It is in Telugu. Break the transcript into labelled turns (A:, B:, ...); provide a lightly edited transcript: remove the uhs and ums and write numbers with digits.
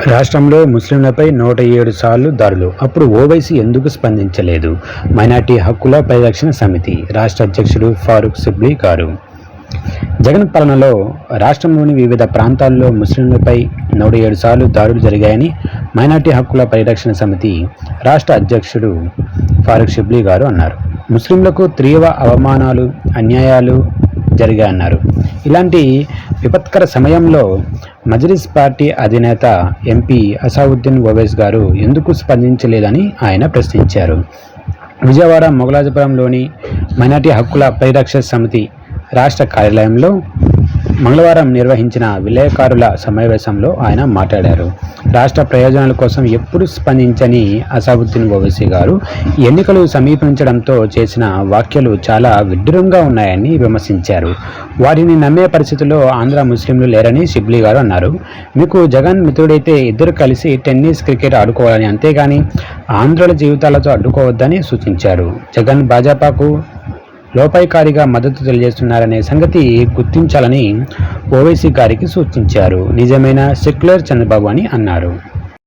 A: రాష్ట్రంలో ముస్లింలపై 107 సార్లు దాడులు. అప్పుడు ఓవైసీ ఎందుకు స్పందించలేదు? మైనార్టీ హక్కుల పరిరక్షణ సమితి రాష్ట్ర అధ్యక్షుడు ఫారూక్ సిబ్లీ గారు. జగన్ పాలనలో రాష్ట్రంలోని వివిధ ప్రాంతాల్లో ముస్లింలపై 107 సార్లు దాడులు జరిగాయని మైనార్టీ హక్కుల పరిరక్షణ సమితి రాష్ట్ర అధ్యక్షుడు ఫారూక్ సిబ్లీ గారు అన్నారు. ముస్లింలకు తీవ్ర అవమానాలు, అన్యాయాలు జరిగాయన్నారు. ఇలాంటి విపత్కర సమయంలో మజ్లిస్ పార్టీ అధినేత ఎంపీ అసదుద్దీన్ ఓవైసీ గారు ఎందుకు స్పందించలేదని ఆయన ప్రశ్నించారు. విజయవాడ మొగలాజపురంలోని మైనార్టీ హక్కుల పరిరక్షణ సమితి రాష్ట్ర కార్యాలయంలో మంగళవారం నిర్వహించిన విలేకరుల సమావేశంలో ఆయన మాట్లాడారు. రాష్ట్ర ప్రయోజనాల కోసం ఎప్పుడు స్పందించని అసదుద్దీన్ ఓవైసీ గారు ఎన్నికలు సమీపించడంతో చేసిన వ్యాఖ్యలు చాలా విడ్డూరంగా ఉన్నాయని విమర్శించారు. వాటిని నమ్మే పరిస్థితుల్లో ఆంధ్ర ముస్లింలు లేరని సిబ్లీ గారు అన్నారు. మీకు జగన్ మిత్రుడైతే ఇద్దరు కలిసి టెన్నిస్, క్రికెట్ ఆడుకోవాలని, అంతేగాని ఆంధ్రుల జీవితాలతో అడ్డుకోవద్దని సూచించారు. జగన్ భాజపాకు లోపాయికారిగా మద్దతు తెలియజేస్తున్నారనే సంగతి గుర్తించాలని ఓవైసీ గారికి సూచించారు. నిజమైన సెక్యులర్ చంద్రబాబు అని అన్నారు.